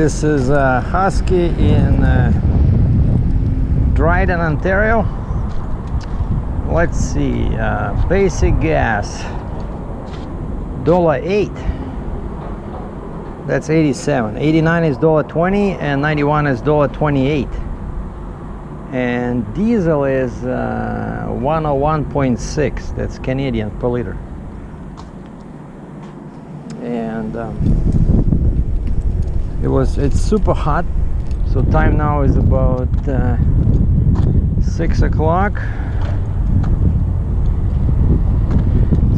This is a Husky in Dryden, Ontario. Let's see, basic gas, $1.08. That's 87. 89 is $1.20 and 91 is $1.28. And diesel is 101.6. That's Canadian per liter. And it's super hot. So time now is about 6 o'clock.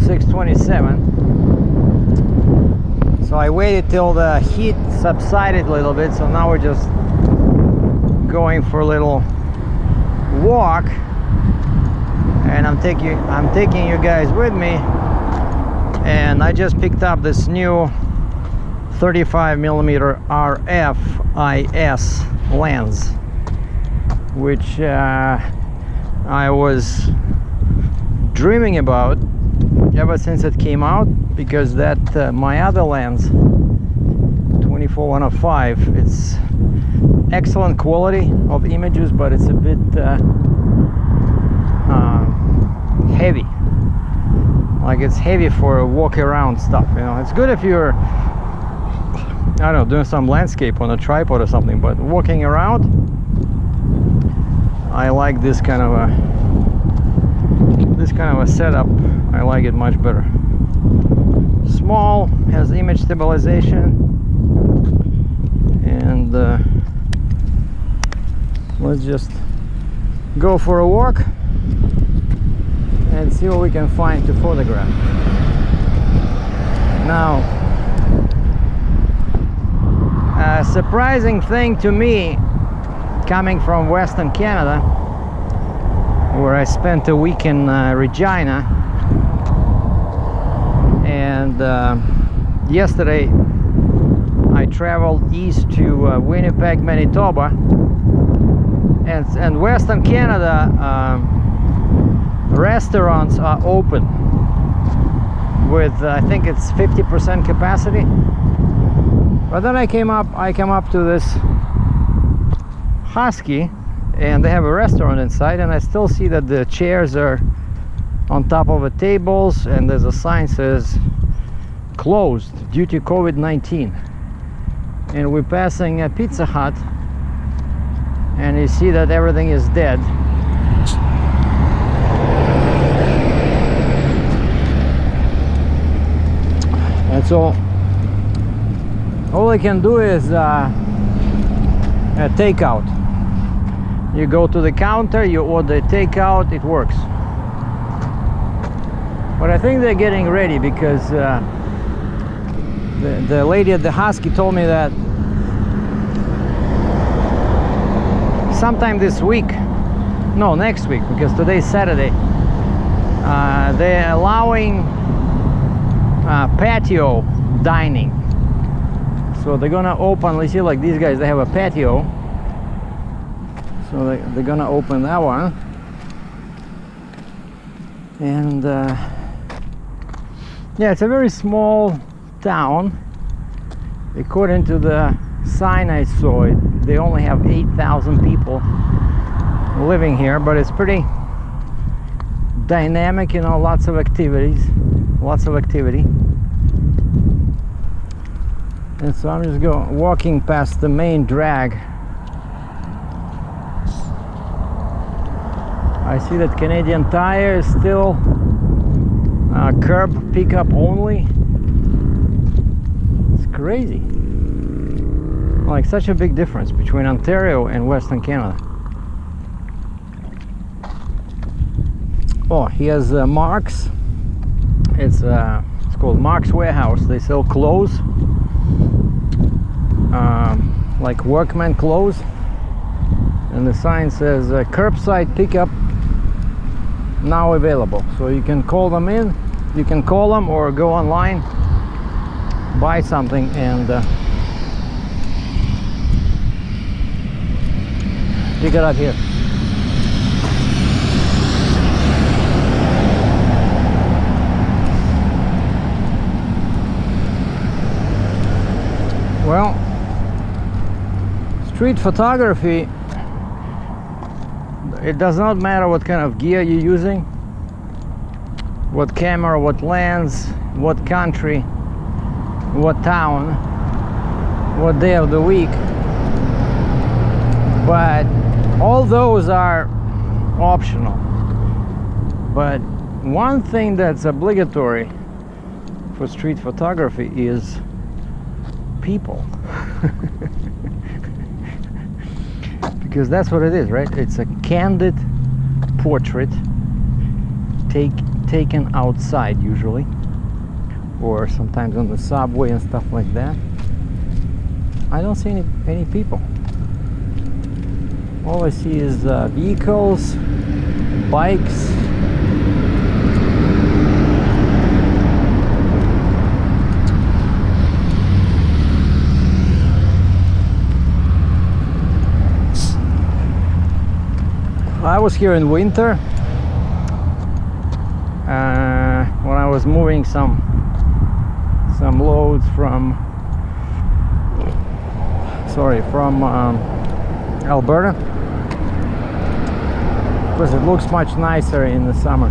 6:27. So I waited till the heat subsided a little bit, so now we're just going for a little walk, and I'm taking you guys with me. And I just picked up this new 35mm RF-IS lens, which I was dreaming about ever since it came out, because that my other lens 24-105, it's excellent quality of images, but it's a bit heavy. Like, it's heavy for walk around stuff, you know. It's good if you're, I don't know, doing some landscape on a tripod or something, but walking around, I like this kind of a setup. I like it much better. Small, has image stabilization, and let's just go for a walk and see what we can find to photograph. Now, a surprising thing to me, coming from Western Canada, where I spent a week in Regina, and yesterday I traveled east to Winnipeg, Manitoba, and Western Canada restaurants are open with I think it's 50% capacity. But then I come up to this Husky, and they have a restaurant inside, and I still see that the chairs are on top of the tables, and there's a sign says closed due to COVID-19. And we're passing a Pizza Hut, and you see that everything is dead. And so all I can do is takeout. You go to the counter, you order takeout, it works. But I think they're getting ready, because the lady at the Husky told me that sometime this week, no, next week, because today's Saturday, they're allowing patio dining. So they're gonna open, you see, like these guys, they have a patio. So they're gonna open that one. And yeah, it's a very small town. According to the sign I saw, they only have 8,000 people living here, but it's pretty dynamic, you know, lots of activity. And so I'm just walking past the main drag. I see that Canadian Tire is still curb pickup only. It's crazy. Like, such a big difference between Ontario and Western Canada. Oh, here's Mark's. It's called Mark's Warehouse. They sell clothes, like workman clothes, and the sign says curbside pickup now available. So you can call them in, you can call them or go online, buy something, and pick it up here. Well, street photography, it does not matter what kind of gear you're using, what camera, what lens, what country, what town, what day of the week, but all those are optional. But one thing that's obligatory for street photography is people. Because that's what it is, right? It's a candid portrait taken outside usually, or sometimes on the subway and stuff like that. I don't see any people. All I see is vehicles, bikes. I was here in winter when I was moving some loads from Alberta, because it looks much nicer in the summer.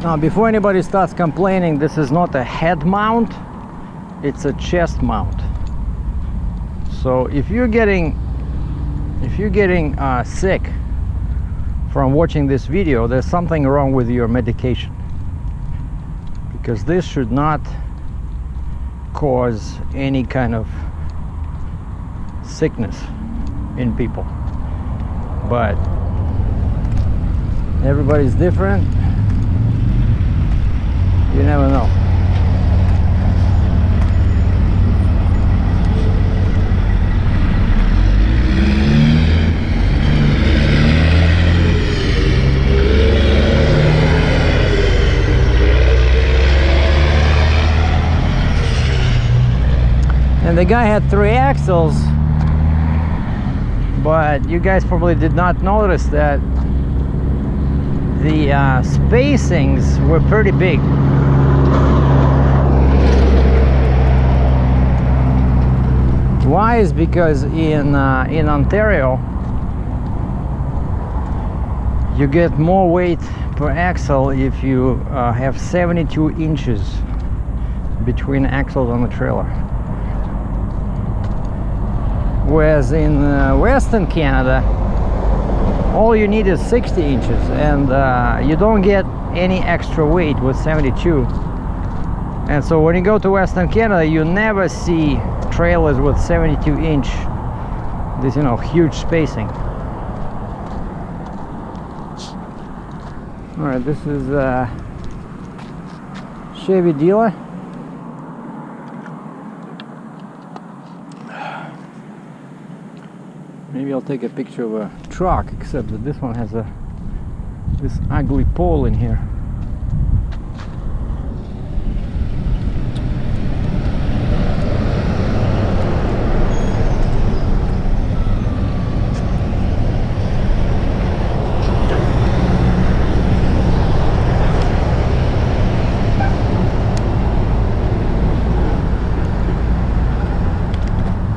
Now, before anybody starts complaining, this is not a head mount, it's a chest mount. So if you're getting sick from watching this video, there's something wrong with your medication, because this should not cause any kind of sickness in people. But everybody's different. You never know. And the guy had 3 axles, but you guys probably did not notice that the spacings were pretty big. Why? Is because in Ontario you get more weight per axle if you have 72 inches between axles on the trailer, whereas in Western Canada all you need is 60 inches, and you don't get any extra weight with 72. And so when you go to Western Canada, you never see trailers with 72-inch, this, you know, huge spacing. All right, this is a Chevy dealer. Maybe I'll take a picture of a truck, except that this one has this ugly pole in here.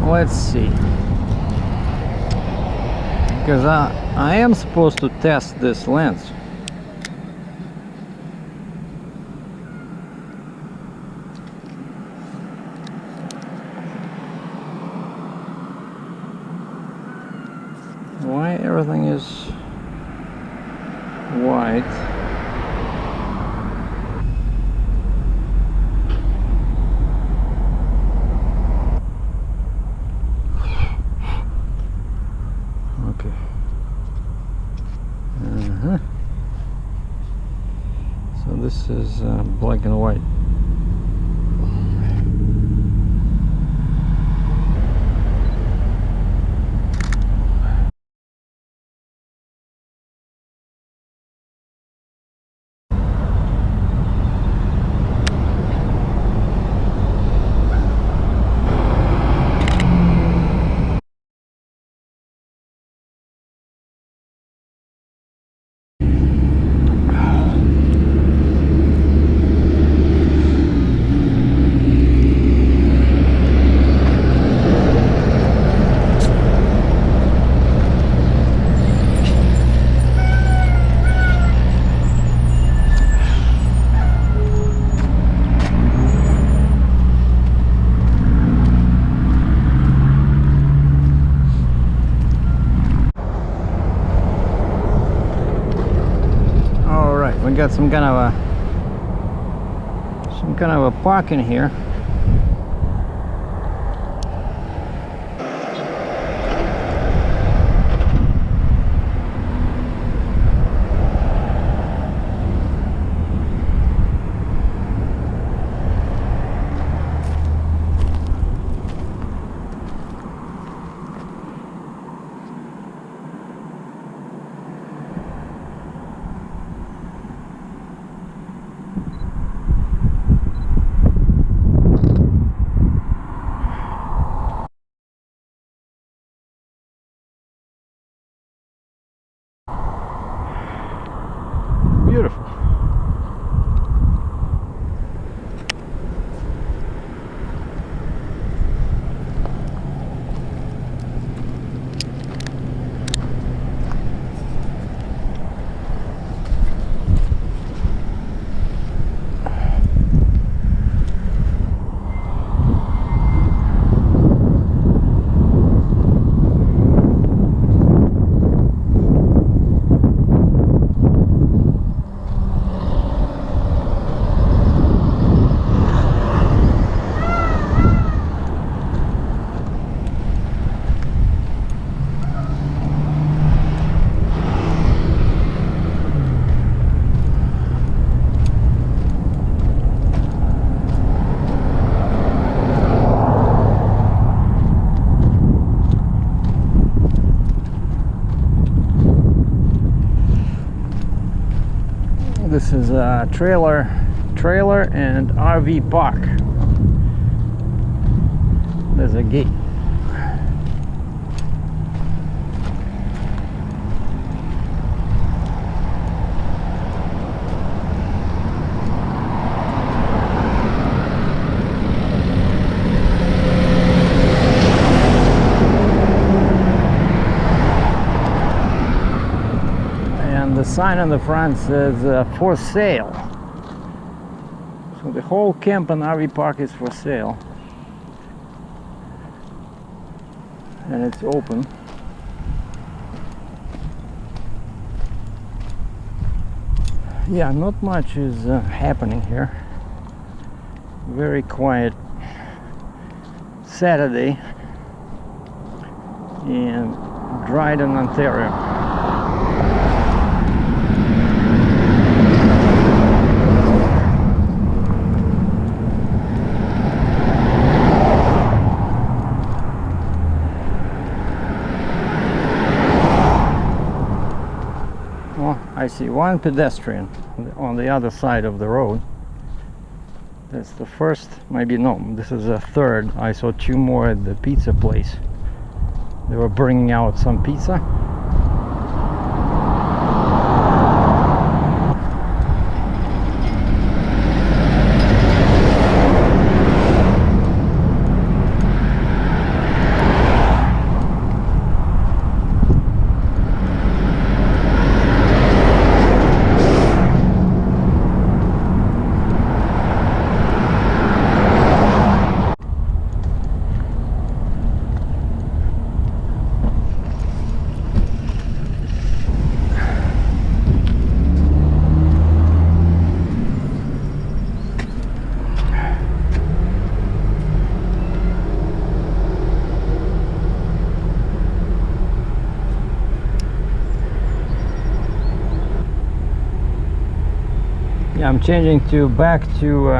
Let's see, because I am supposed to test this lens. Why everything is white? So this is black and white. we got some kind of a parking here. Beautiful. This is a trailer and RV park. There's a gate. The sign on the front says for sale. So the whole camp and RV park is for sale, and it's open. Yeah, not much is happening here. Very quiet Saturday in Dryden, Ontario. I see one pedestrian on the other side of the road. That's the first, maybe no, this is a third. I saw two more at the pizza place. They were bringing out some pizza. I'm changing to back to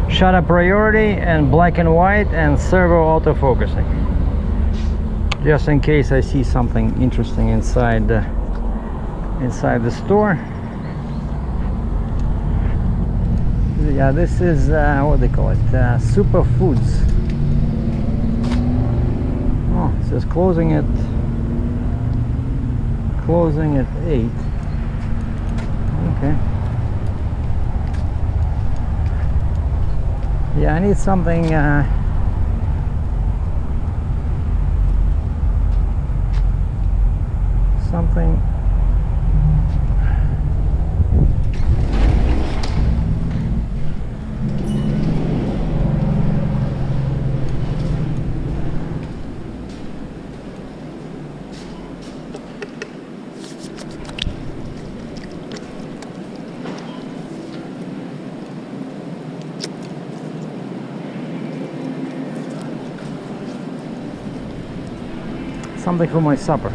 shutter priority and black and white and servo autofocusing, just in case I see something interesting inside the store. Yeah, this is what they call it, Superfoods. Oh, it says closing at 8. Okay. Yeah, I need something something something for my supper.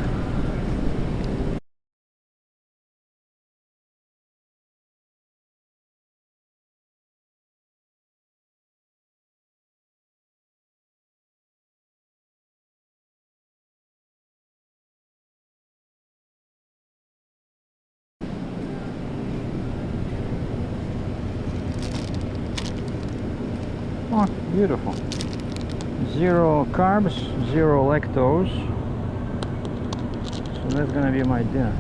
Oh, beautiful. 0 carbs, 0 lactose. So that's gonna be my dinner.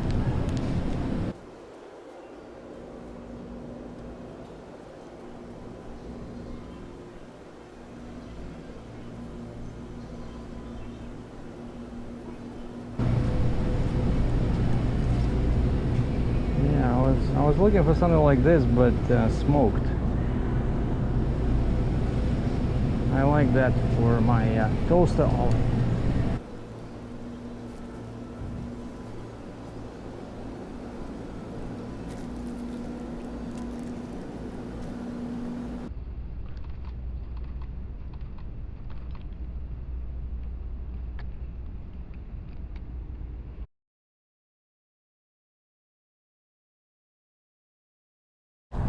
Yeah, I was looking for something like this, but smoked. I like that for my toaster oven.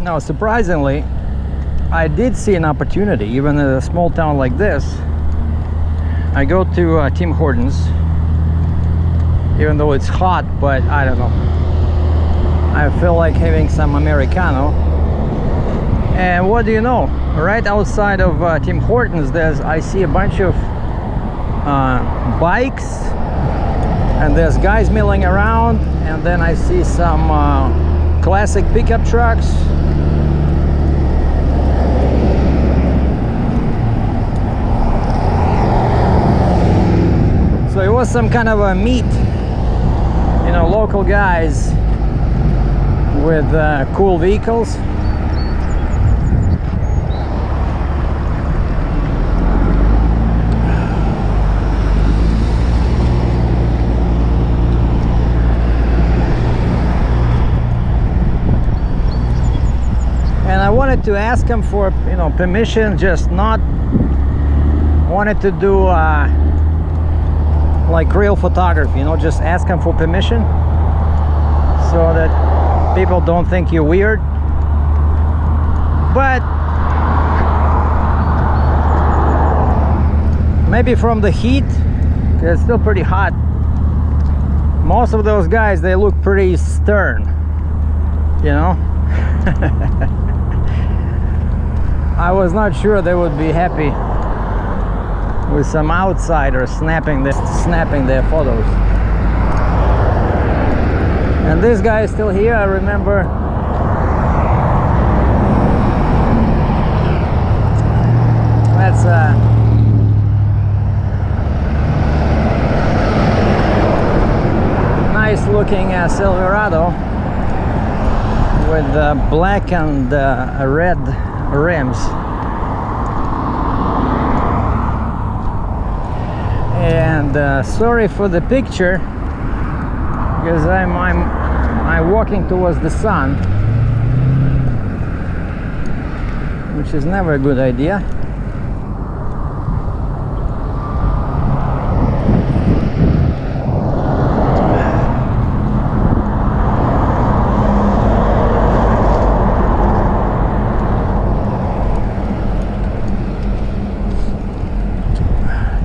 Now, surprisingly, I did see an opportunity, even in a small town like this. I go to Tim Hortons, even though it's hot, but I don't know. I feel like having some Americano. And what do you know? Right outside of Tim Hortons, I see a bunch of bikes, and there's guys milling around, and then I see some classic pickup trucks. So it was some kind of a meet, you know, local guys with cool vehicles. And I wanted to ask him for, you know, permission, just not wanted to do like real photography, you know, just ask them for permission so that people don't think you're weird. But maybe from the heat, 'cause it's still pretty hot, most of those guys, they look pretty stern, you know. I was not sure they would be happy with some outsiders snapping their photos. And this guy is still here. I remember that's a nice looking Silverado with black and red rims. And sorry for the picture, because I'm walking towards the sun, which is never a good idea.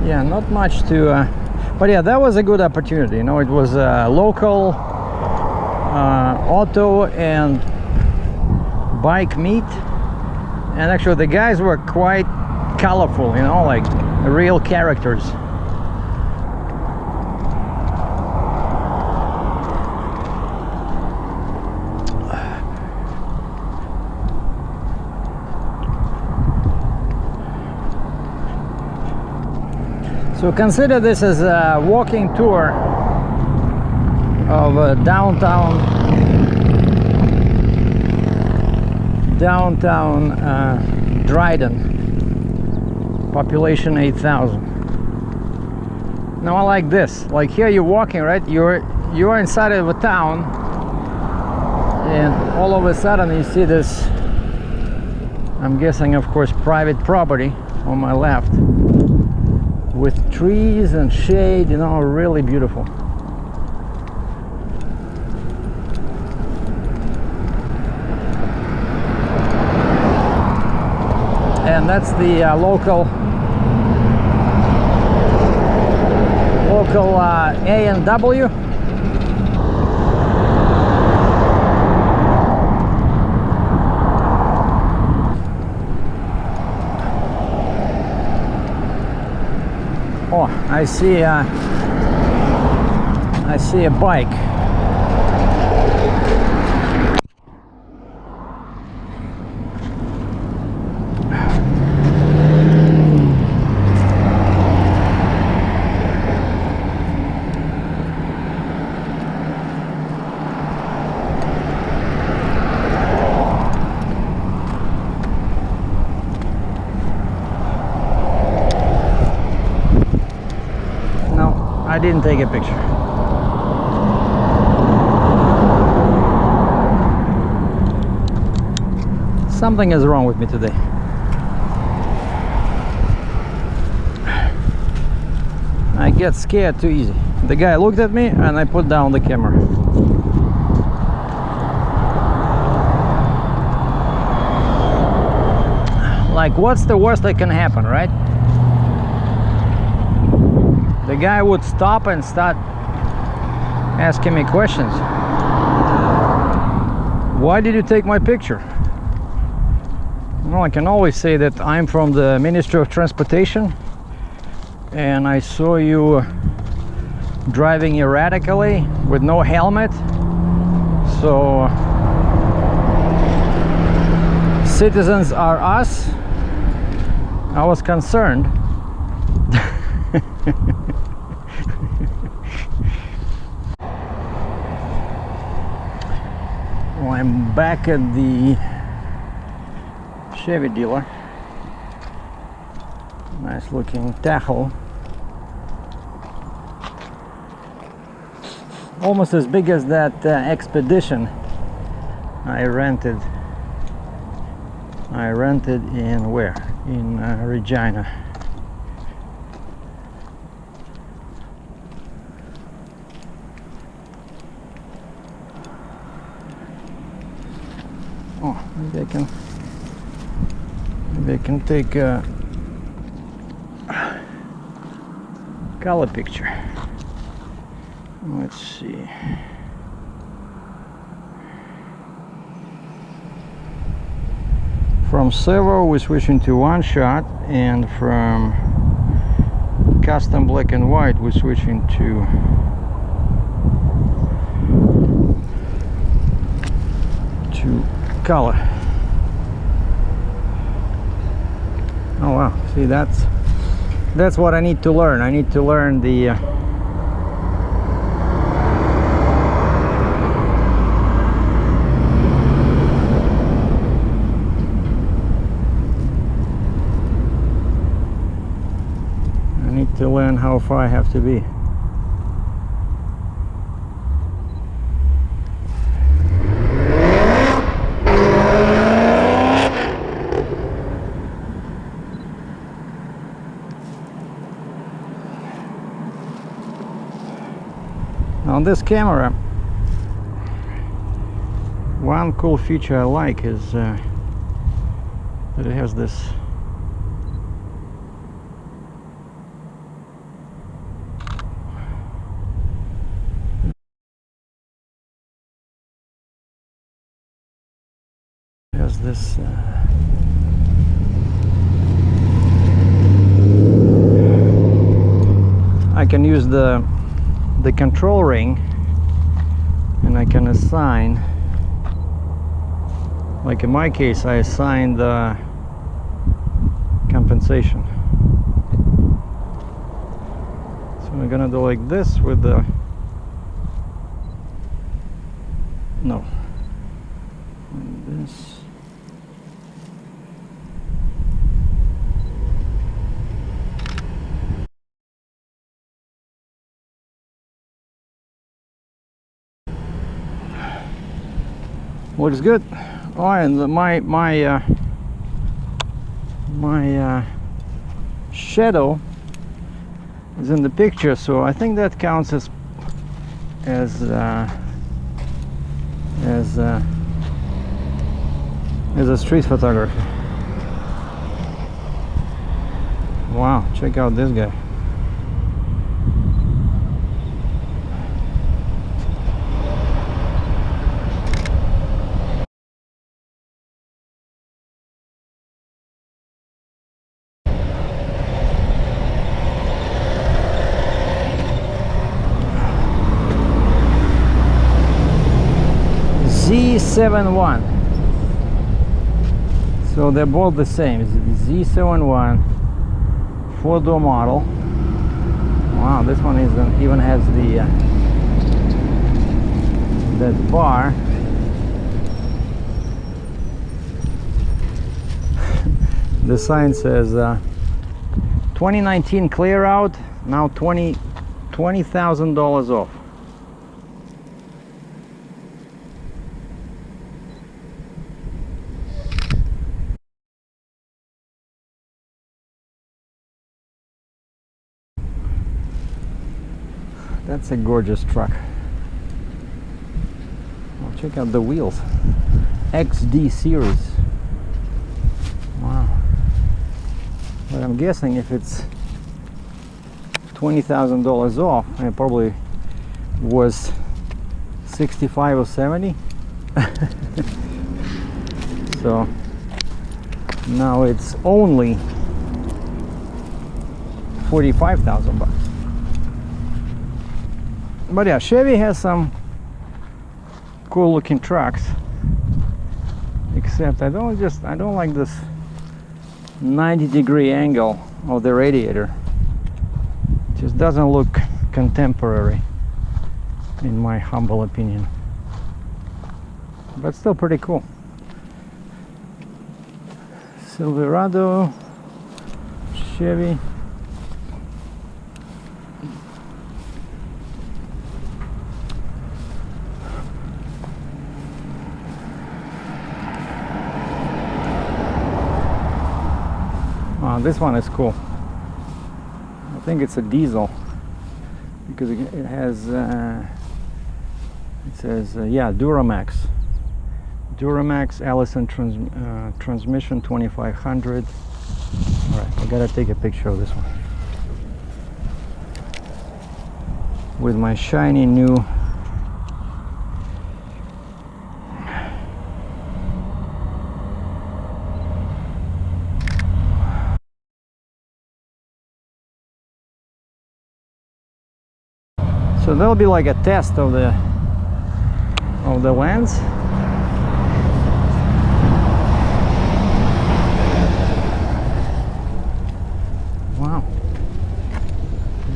Yeah, not much to but yeah, that was a good opportunity, you know. It was a local auto and bike meet, and actually the guys were quite colorful, you know, like real characters. So consider this as a walking tour of downtown Dryden, population 8,000. Now I like this. Like here you're walking, right? You're inside of a town, and all of a sudden you see this, I'm guessing of course private property on my left. with trees and shade, you know, really beautiful. And that's the local A&W. Oh, I see a bike. I didn't take a picture. Something is wrong with me today. I get scared too easy. The guy looked at me and I put down the camera. Like, what's the worst that can happen, right? The guy would stop and start asking me questions. Why did you take my picture? Well, I can always say that I'm from the Ministry of Transportation and I saw you driving erratically with no helmet. So citizens are us. I was concerned. Well, I'm back at the Chevy dealer. Nice looking Tahoe. Almost as big as that Expedition I rented. In where? In Regina. Oh, maybe I can take a color picture. Let's see. From servo we're switching to one shot, and from custom black and white we're switching to color. Oh wow, see, that's what I need to learn. I need to learn the how far I have to be. On this camera, one cool feature I like is that it has this I can use the control ring and I can assign, like in my case I assigned the compensation. So I'm gonna do like this with the and this. Looks good. Oh, and my shadow is in the picture, so I think that counts as a street photography. Wow, check out this guy. Z71. So they're both the same. Z71 4-door model. Wow, this one even has the that bar. The sign says 2019 clear out, now $20,000 off. That's a gorgeous truck. Oh, check out the wheels. XD series. Wow. But I'm guessing if it's $20,000 off, it probably was 65 or 70. So now it's only 45,000 bucks. But yeah, Chevy has some cool looking trucks, except I don't like this 90-degree angle of the radiator. It just doesn't look contemporary, in my humble opinion, but still pretty cool. Silverado, Chevy. This one is cool. I think it's a diesel because it has it says yeah, Duramax Allison transmission 2500. All right, I gotta take a picture of this one with my shiny new So that'll be like a test of the lens. Wow,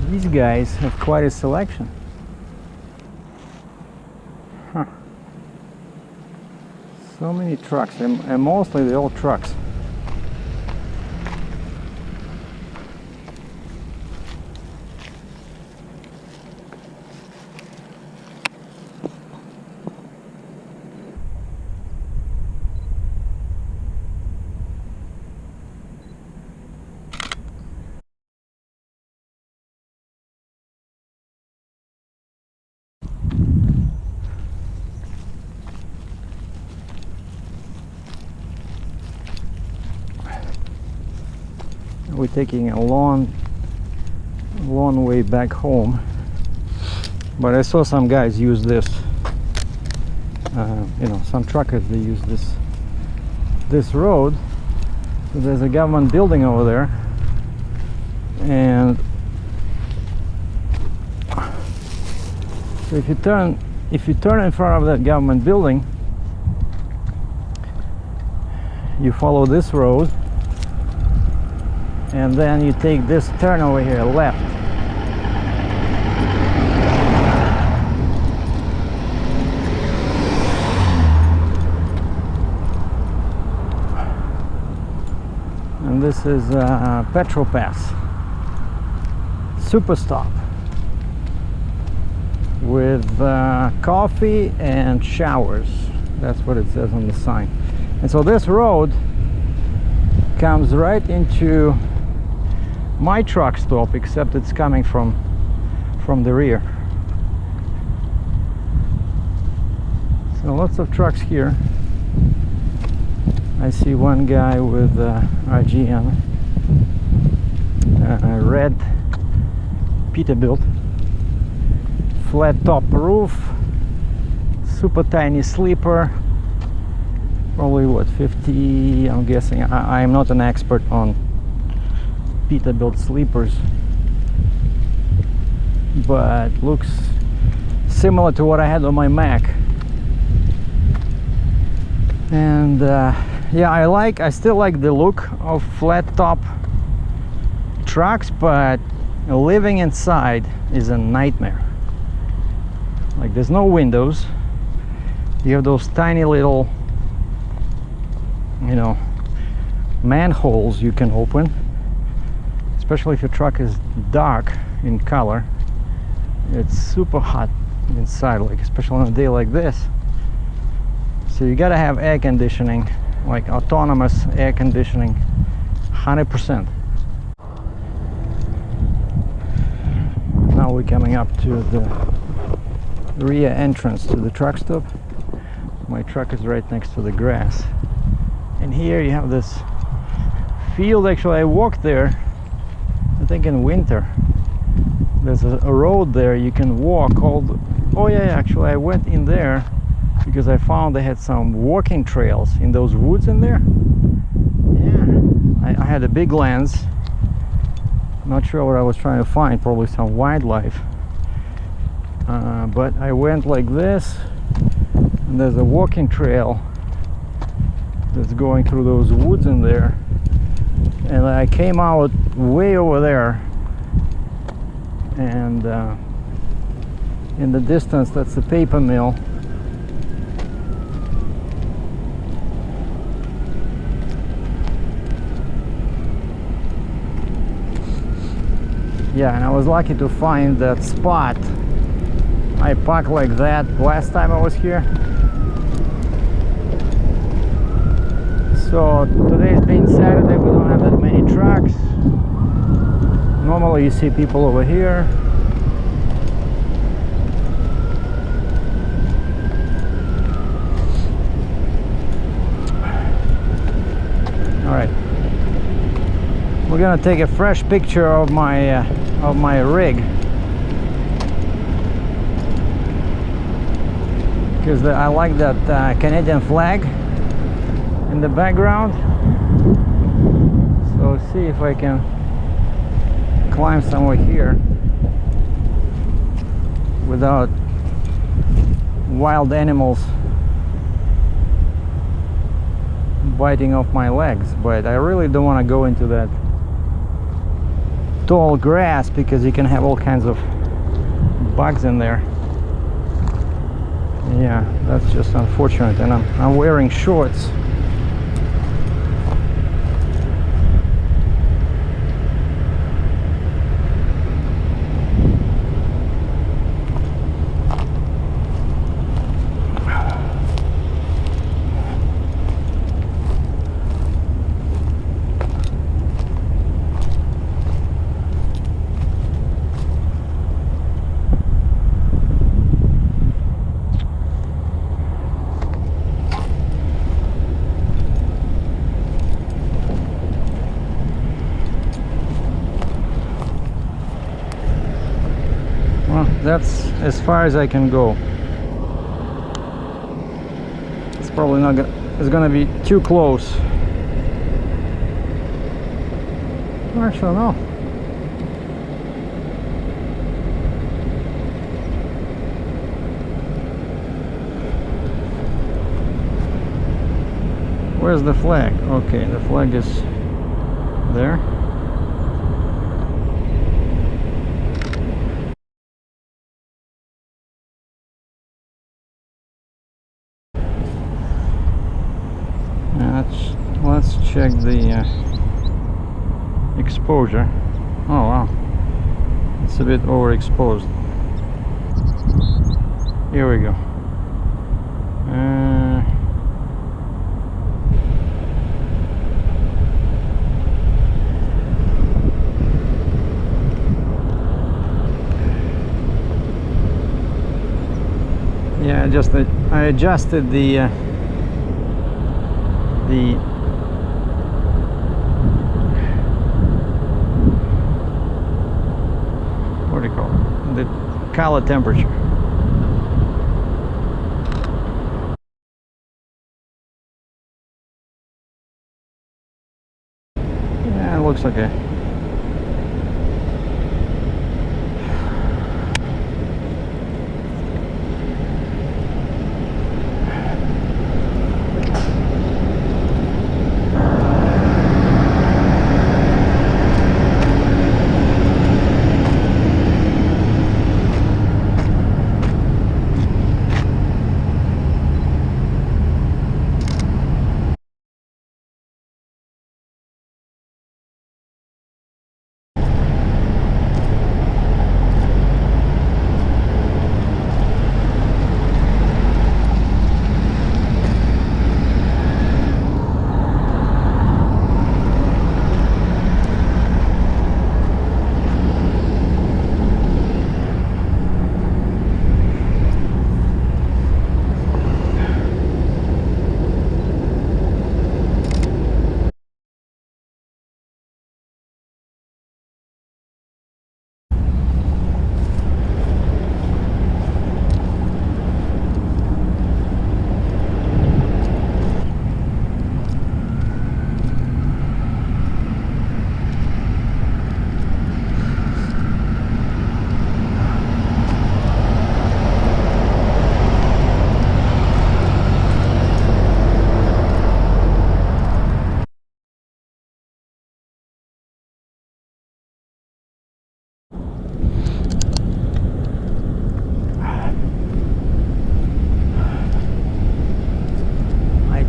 these guys have quite a selection. Huh. So many trucks, and mostly the old trucks. We're taking a long way back home, but I saw some guys use this. You know, some truckers, they use this road. So there's a government building over there, and so if you turn in front of that government building, you follow this road, and then you take this turn over here left. And this is Petrol Pass Super Stop with coffee and showers. That's what it says on the sign. And so this road comes right into my truck stop, except it's coming from the rear. So lots of trucks here. I see one guy with RGN, a red Peterbilt, flat top roof, super tiny sleeper, probably what, 50, I'm guessing. I'm not an expert on Peterbilt sleepers, but looks similar to what I had on my Mac. And yeah, I still like the look of flat top trucks, but living inside is a nightmare. Like, there's no windows, you have those tiny little, you know, manholes you can open, especially if your truck is dark in color. It's super hot inside, like especially on a day like this. So you gotta have air conditioning, like autonomous air conditioning, 100%. Now we're coming up to the rear entrance to the truck stop. My truck is right next to the grass, and here you have this field. Actually, I walked there, I think in winter. There's a road there you can walk all the... Oh yeah, actually I went in there because I found they had some walking trails in those woods in there. Yeah, I had a big lens, not sure what I was trying to find, probably some wildlife, but I went like this, and there's a walking trail that's going through those woods in there, and I came out way over there, and in the distance that's the paper mill. Yeah, and I was lucky to find that spot. I parked like that last time I was here. So today's being Saturday, we don't have that many trucks. Normally you see people over here. All right, we're gonna take a fresh picture of my rig, because I like that Canadian flag in the background. So see if I can climb somewhere here without wild animals biting off my legs. But I really don't want to go into that tall grass because you can have all kinds of bugs in there. Yeah, that's just unfortunate. And I'm wearing shorts. That's as far as I can go. It's probably not gonna, it's gonna be too close. Actually, no. Where's the flag? Okay, the flag is there. Let's check the exposure. Oh wow, it's a bit overexposed. Here we go. I adjusted the what do you call it? The color temperature. Yeah, it looks okay.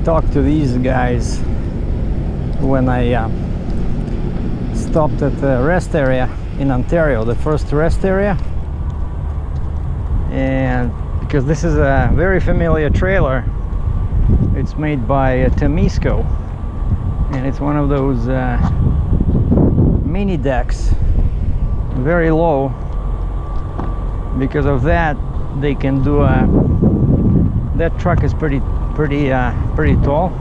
Talked to these guys when I stopped at the rest area in Ontario, the first rest area, and because this is a very familiar trailer, it's made by Temisco, and it's one of those mini decks, very low. Because of that, they can do that truck is pretty tall.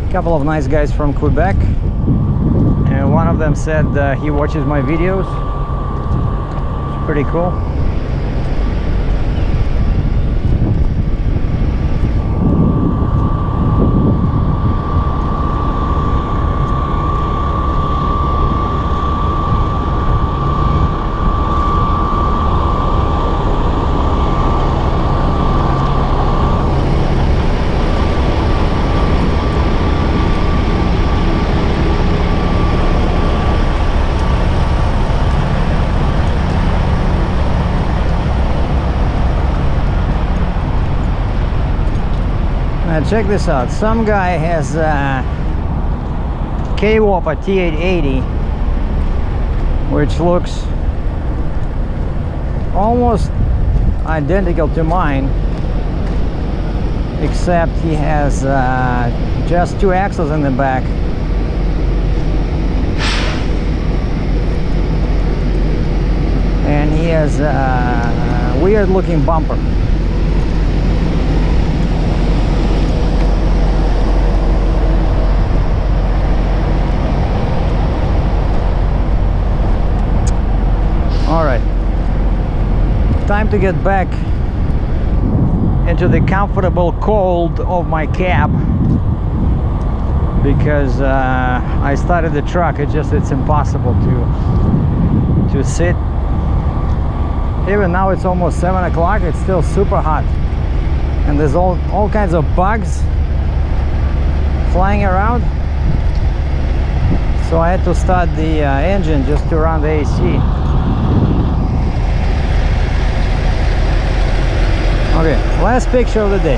A couple of nice guys from Quebec, and one of them said he watches my videos. It's pretty cool. Check this out. Some guy has K-Warp a T880, which looks almost identical to mine, except he has just two axles in the back. And he has a weird looking bumper. All right, time to get back into the comfortable cold of my cab, because I started the truck. It's impossible to sit. Even now it's almost 7 o'clock. It's still super hot, and there's all kinds of bugs flying around. So I had to start the engine just to run the AC. Okay, last picture of the day.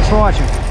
for watching.